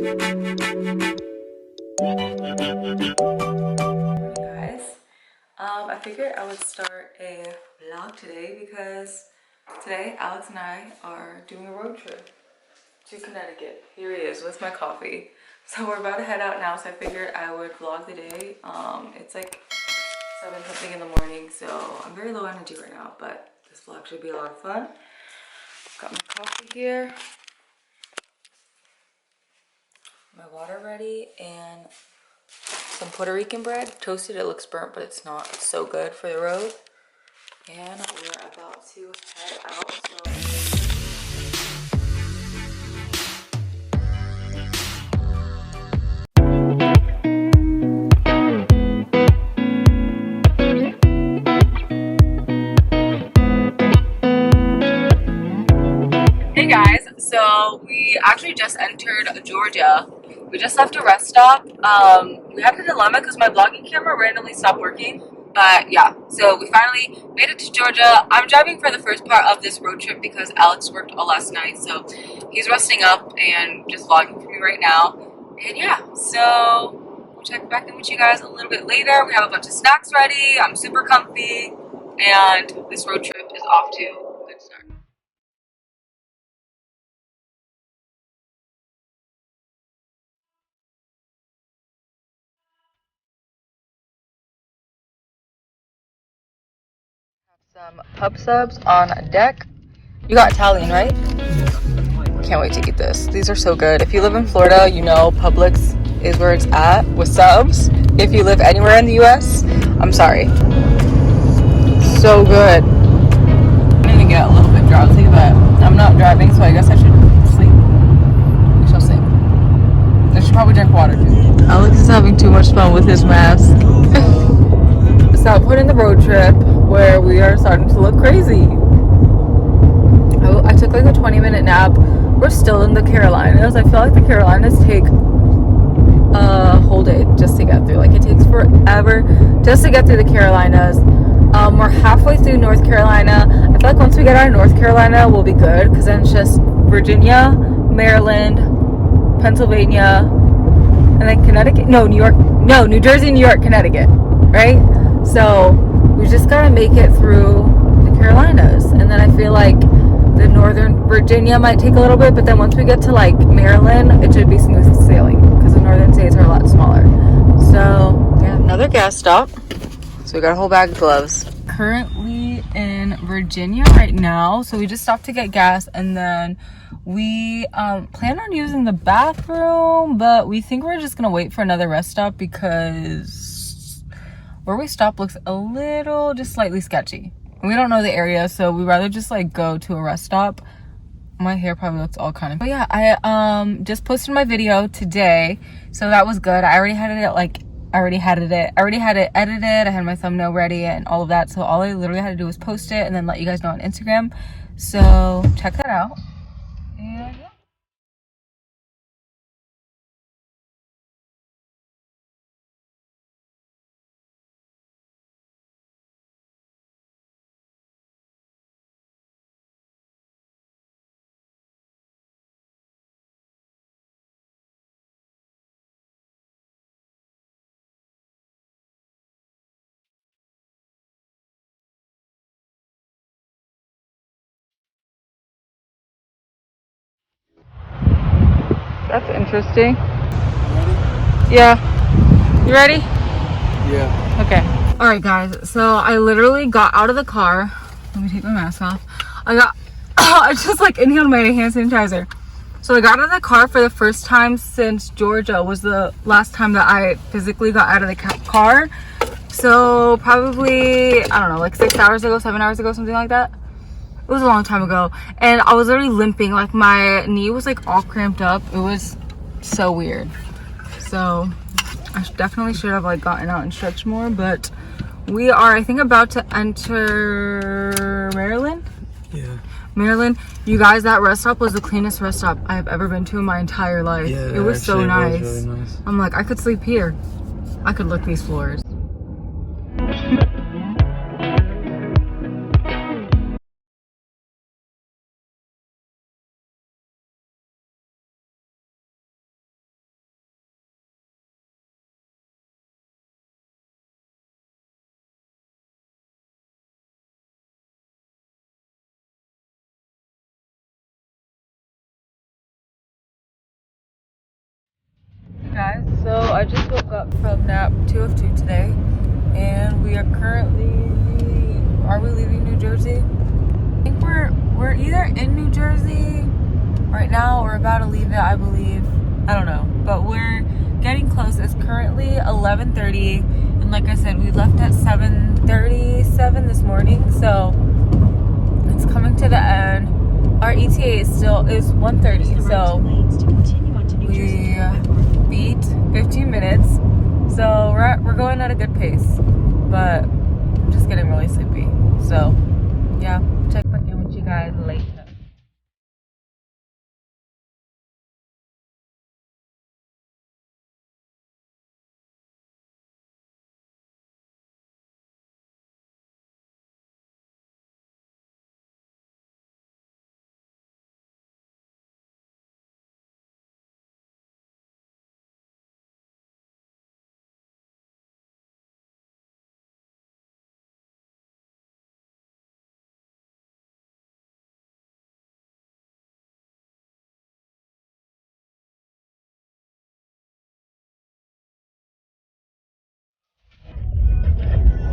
Guys, I figured I would start a vlog today because today Alex and I are doing a road trip to Connecticut. Here he is with my coffee. So we're about to head out now, so I figured I would vlog the day. It's like 7 something in the morning, so I'm very low energy right now, but this vlog should be a lot of fun. Got my coffee here, my water ready, and some Puerto Rican bread. Toasted, it looks burnt, but it's not so good for the road. And we're about to head out. Hey guys, so we actually just entered Georgia. We just left a rest stop. We had a dilemma because my vlogging camera randomly stopped working. But yeah, so we finally made it to Georgia. I'm driving for the first part of this road trip because Alex worked all last night. So he's resting up and just vlogging for me right now. And yeah, so we'll check back in with you guys a little bit later. We have a bunch of snacks ready. I'm super comfy. And this road trip is off to a good start. Some pub subs on deck. You got Italian, right? Can't wait to eat this. These are so good. If you live in Florida, you know Publix is where it's at with subs. If you live anywhere in the US, I'm sorry. So good. I'm gonna get a little bit drowsy, but I'm not driving, so I guess I should sleep. We shall see. I should probably drink water too. Alex is having too much fun with his mask. So put in the road trip where we are starting to look crazy. I took like a 20-minute nap. We're still in the Carolinas. I feel like the Carolinas take a whole day just to get through. Like it takes forever just to get through the Carolinas. We're halfway through North Carolina. I feel like once we get out of North Carolina, we'll be good because then it's just Virginia, Maryland, Pennsylvania, and then Connecticut. No, New York. No, New Jersey, New York, Connecticut. Right? So we just gotta make it through the Carolinas, and then I feel like the Northern Virginia might take a little bit, but then once we get to like Maryland, it should be smooth sailing because the northern states are a lot smaller. So yeah, another gas stop. So we got a whole bag of gloves. Currently in Virginia right now, so we just stopped to get gas, and then we plan on using the bathroom, but we think we're just gonna wait for another rest stop because where we stop looks a little, just slightly sketchy. We don't know the area, so we'd rather just like go to a rest stop. My hair probably looks all kind of, but yeah, I just posted my video today, so that was good. I already had it edited. I had my thumbnail ready and all of that, so all I literally had to do was post it and then let you guys know on Instagram. So check that out. And yeah. That's interesting. Ready? Yeah. You ready? Yeah. Okay. All right, guys. So I literally got out of the car. Let me take my mask off. I just like inhaled my hand sanitizer. So I got out of the car for the first time since Georgia was the last time that I physically got out of the car. So probably, I don't know, like 6 hours ago, 7 hours ago, something like that. It was a long time ago. And I was literally limping. Like my knee was like all cramped up. It was so weird. So I definitely should have like gotten out and stretched more, but we are, I think, about to enter Maryland. Yeah. Maryland. You guys, that rest stop was the cleanest rest stop I have ever been to in my entire life. Yeah, it was so nice. Was really nice. I'm like, I could sleep here. I could lick these floors. I just woke up from nap 2 of 2 today, and we are currently, are we leaving New Jersey? I think we're either in New Jersey right now or about to leave it, I believe. I don't know, but we're getting close. It's currently 11:30, and like I said, we left at 7:37 this morning, so it's coming to the end. Our ETA is 1:30, so we beat 15 minutes, so we're going at a good pace, but I'm just getting really sleepy. So yeah, check back in with you guys later.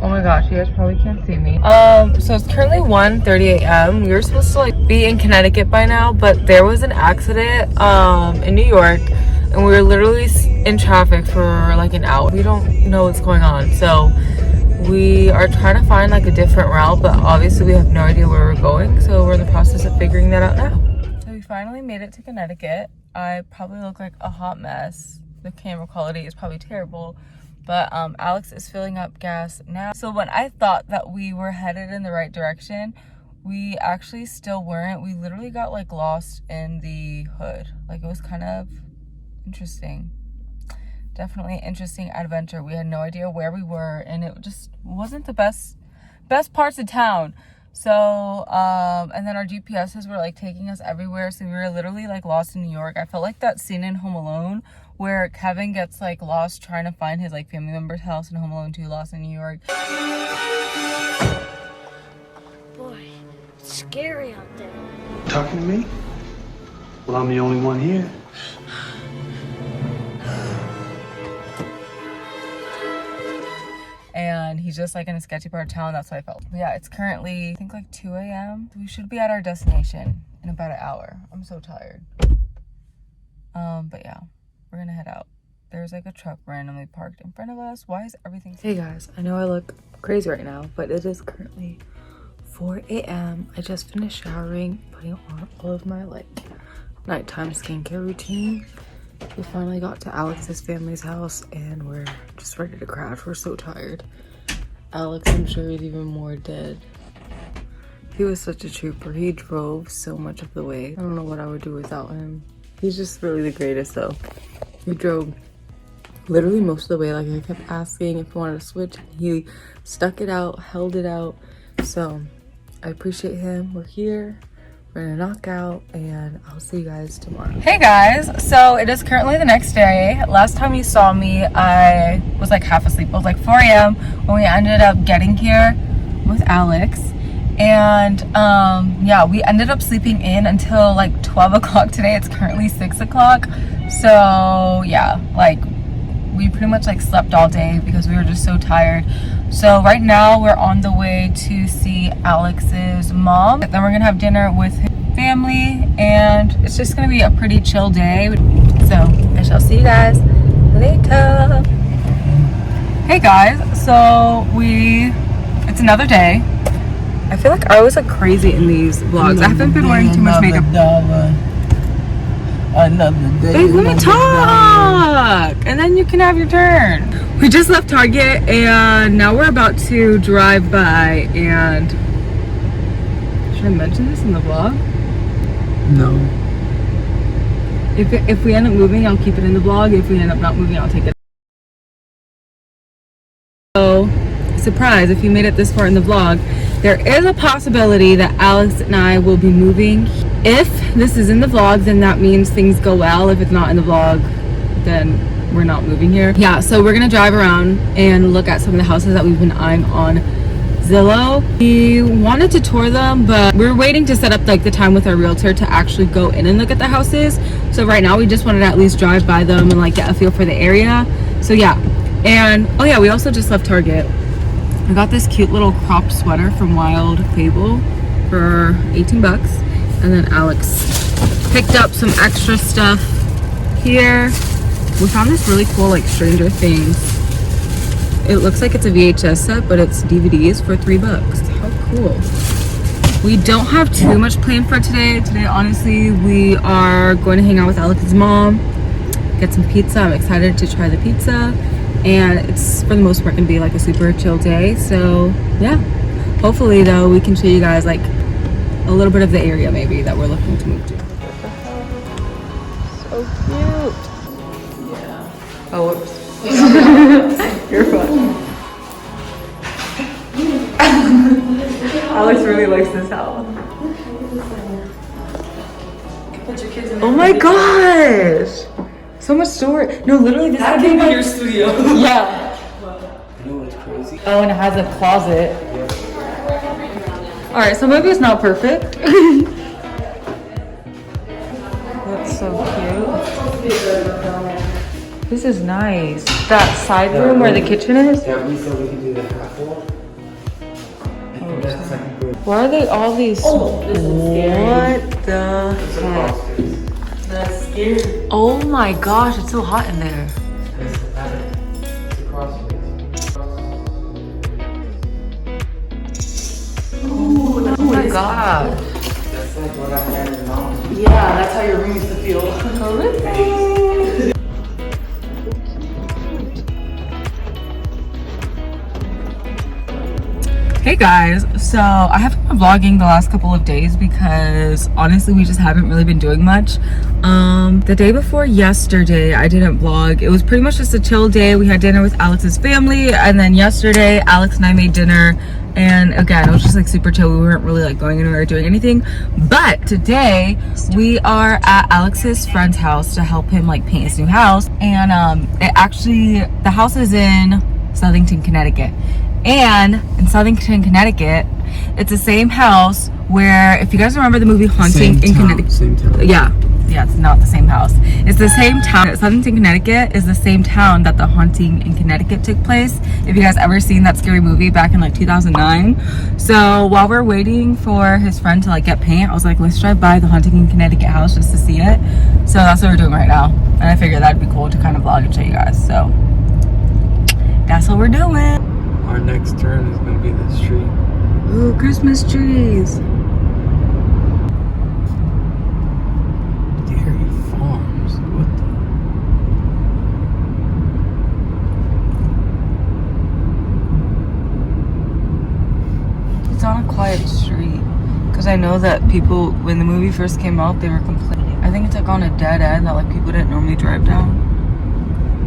Oh my gosh, you guys probably can't see me. So it's currently 1:30 a.m. We were supposed to like be in Connecticut by now, but there was an accident in New York, and we were literally in traffic for like an hour. We don't know what's going on, so we are trying to find like a different route, but obviously we have no idea where we're going, so we're in the process of figuring that out now. So we finally made it to Connecticut. I probably look like a hot mess. The camera quality is probably terrible. But Alex is filling up gas now. So when I thought that we were headed in the right direction, we actually still weren't. We literally got like lost in the hood. Like, it was kind of interesting. Definitely an interesting adventure. We had no idea where we were, and it just wasn't the best parts of town. So and then our GPSs were like taking us everywhere, so we were literally like lost in New York. I felt like that scene in Home Alone where Kevin gets like lost trying to find his like family member's house in Home Alone 2, Lost in New York. Boy, it's scary out there. Talking to me? Well, I'm the only one here. And he's just like in a sketchy part of town. That's what I felt. But yeah, it's currently I think like 2 a.m. We should be at our destination in about an hour. I'm so tired. But yeah, we're gonna head out. There's like a truck randomly parked in front of us. Why is everything... Hey guys, I know I look crazy right now, but it is currently 4 a.m. I just finished showering, putting on all of my like nighttime skincare routine. We finally got to Alex's family's house, and we're just ready to crash. We're so tired. Alex, I'm sure, is even more dead. He was such a trooper. He drove so much of the way. I don't know what I would do without him. He's just really the greatest though. He drove literally most of the way. Like, I kept asking if he wanted to switch. He stuck it out, held it out. So I appreciate him. We're here. We're gonna knock out, and I'll see you guys tomorrow. Hey guys, so it is currently the next day. Last time you saw me, I was like half asleep. It was like 4 a.m. when we ended up getting here with Alex. And yeah, we ended up sleeping in until like 12 o'clock today. It's currently 6 o'clock. So yeah, like we pretty much like slept all day because we were just so tired. So right now we're on the way to see Alex's mom. Then we're gonna have dinner with his family, and it's just gonna be a pretty chill day. So I shall see you guys later. Hey guys, so it's another day. I feel like I always look crazy in these vlogs. I haven't been wearing too much makeup. Another day. Babe, let me talk, and then you can have your turn. We just left Target, and now we're about to drive by. And should I mention this in the vlog? No. If we end up moving, I'll keep it in the vlog. If we end up not moving, I'll take it. So, surprise, if you made it this far in the vlog, there is a possibility that Alex and I will be moving. If this is in the vlog, then that means things go well. If it's not in the vlog, then we're not moving here. Yeah, so we're gonna drive around and look at some of the houses that we've been eyeing on Zillow. We wanted to tour them, but we're waiting to set up like the time with our realtor to actually go in and look at the houses. So right now we just wanted to at least drive by them and like get a feel for the area. So yeah, and oh yeah, we also just left Target. I got this cute little cropped sweater from Wild Fable for 18 bucks. And then Alex picked up some extra stuff here. We found this really cool like Stranger Things. It looks like it's a VHS set, but it's DVDs for 3 bucks. How cool. We don't have too much planned for today. Today, honestly, we are going to hang out with Alex's mom, get some pizza. I'm excited to try the pizza. And it's, for the most part, going to be like a super chill day. So, yeah. Hopefully, though, we can show you guys like a little bit of the area maybe that we're looking to move to. So cute. Yeah. Oh, whoops. You're fun. Alex really likes this house. Oh my gosh! So much storage. No, literally this That can be your studio. Yeah. You know what's crazy? Oh, and it has a closet. Alright, so maybe it's not perfect. That's so cute. This is nice. That side room where the kitchen is? Yeah, we said we can do the half wall. I think that's like good. Why are they all these? Oh, this is scary. What the It's a heck? crawl space. That's scary. Oh my gosh, it's so hot in there. It's a crawl space. Oh my god. That's like what I had in mom. Yeah, that's how your room used to feel. Hey guys, so I haven't been vlogging the last couple of days because honestly we just haven't really been doing much. The day before yesterday I didn't vlog. It was pretty much just a chill day. We had dinner with Alex's family, and then yesterday Alex and I made dinner, and again it was just like super chill. We weren't really like going anywhere or doing anything. But today we are at Alex's friend's house to help him like paint his new house, and the house is in Southington, Connecticut. And in Southington, Connecticut, it's the same house where, if you guys remember the movie Haunting in Connecticut. Same town. Yeah, it's not the same house. It's the same town. Southington, Connecticut is the same town that the Haunting in Connecticut took place. If you guys ever seen that scary movie back in like 2009. So while we're waiting for his friend to like get paint, I was like, let's drive by the Haunting in Connecticut house just to see it. So that's what we're doing right now. And I figured that'd be cool to kind of vlog and show you guys. So that's what we're doing. Our next turn is going to be the street. Ooh, Christmas trees. Dairy Farms. What It's on a quiet street. Because I know that people, when the movie first came out, they were complaining. I think it's like on a dead end that like people didn't normally drive down.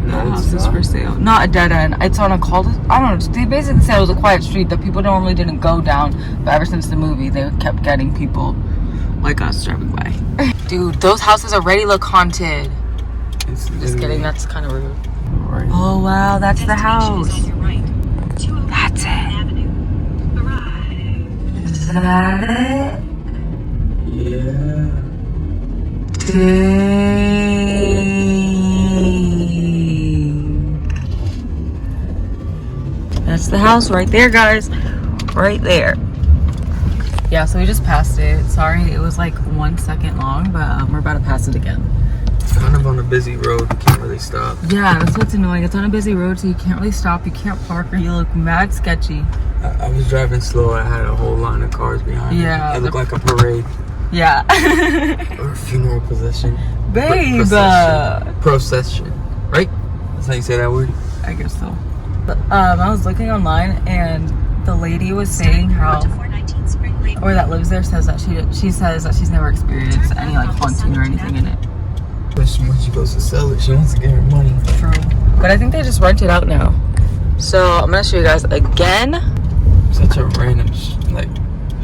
That house is for sale. Not a dead end. It's on a I don't know. They basically said it was a quiet street that people normally didn't go down. But ever since the movie, they kept getting people like us driving by. Dude, those houses already look haunted. Just kidding. That's kind of rude. Right. Oh wow, that's the house. That's it. Is that it? Yeah. Dang. That's the house right there, guys. Right there. Yeah, so we just passed it. Sorry, it was like 1 second long, but we're about to pass it again. It's kind of on a busy road. You can't really stop. Yeah, that's what's annoying. It's on a busy road, so you can't really stop. You can't park, or you look mad sketchy. I was driving slow. I had a whole line of cars behind me. It looked like a parade. Yeah. Or a funeral procession. Babe. Procession. Right? That's how you say that word? I guess so. I was looking online, and the lady was saying how, or that lives there says that she says that she's never experienced any like haunting or anything in it. But when she goes to sell it, she wants to get her money. True. But I think they just rent it out now. So I'm gonna show you guys again. Such a random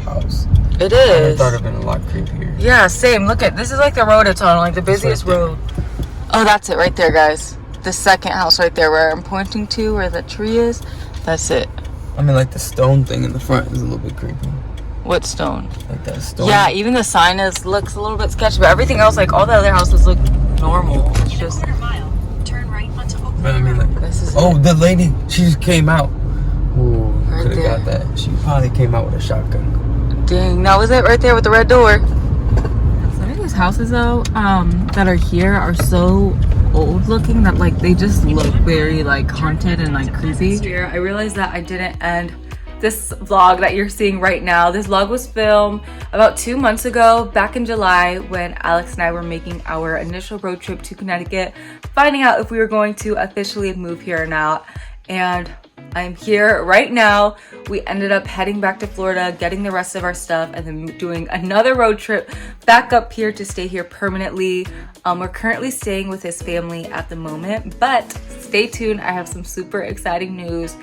house. It I is. thought it'd been a lot creepier. Yeah, same. Look at this is like the road it's on, like the busiest road. Oh, that's it right there, guys. The second house right there where I'm pointing to, where the tree is. That's it. I mean, like the stone thing in the front is a little bit creepy. What stone? Like that stone. Yeah, even the sign looks a little bit sketchy, but everything else, like all the other houses, look normal. It's just. But I mean, like Oh, the lady, she just came out. Ooh, Right could have got there. that. She probably came out with a shotgun. Dang, that was it right there with the red door. Some of these houses though, that are here are so old looking that like they just look very like haunted and like creepy. Here, I realized that I didn't end this vlog that you're seeing right now. This vlog was filmed about 2 months ago, back in July, when Alex and I were making our initial road trip to Connecticut, finding out if we were going to officially move here or not. And I'm here right now. We ended up heading back to Florida, getting the rest of our stuff, and then doing another road trip back up here to stay here permanently. We're currently staying with his family at the moment, but stay tuned. I have some super exciting news.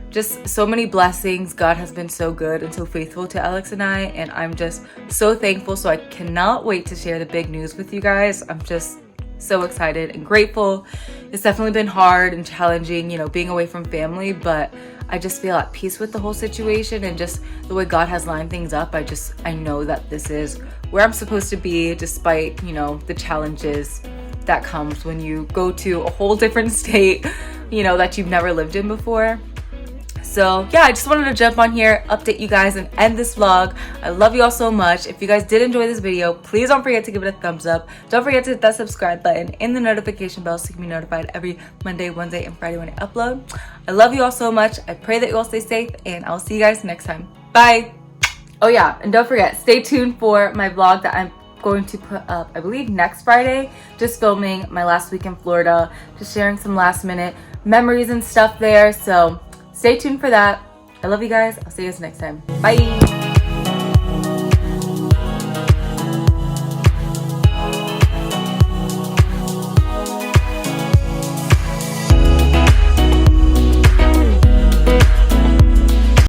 Just so many blessings. God has been so good and so faithful to Alex and I, and I'm just so thankful. So I cannot wait to share the big news with you guys. I'm just so excited and grateful. It's definitely been hard and challenging, you know, being away from family, but I just feel at peace with the whole situation and just the way God has lined things up. I know that this is where I'm supposed to be, despite, you know, the challenges that comes when you go to a whole different state, you know, that you've never lived in before. So yeah, I just wanted to jump on here, update you guys, and end this vlog. I love you all so much. If you guys did enjoy this video, please don't forget to give it a thumbs up. Don't forget to hit that subscribe button and the notification bell so you can be notified every Monday, Wednesday, and Friday when I upload. I love you all so much. I pray that you all stay safe, and I'll see you guys next time. Bye. Oh yeah, and don't forget, stay tuned for my vlog that I'm going to put up, I believe, next Friday. Just filming my last week in Florida, just sharing some last minute memories and stuff there. So stay tuned for that. I love you guys. I'll see you guys next time. Bye.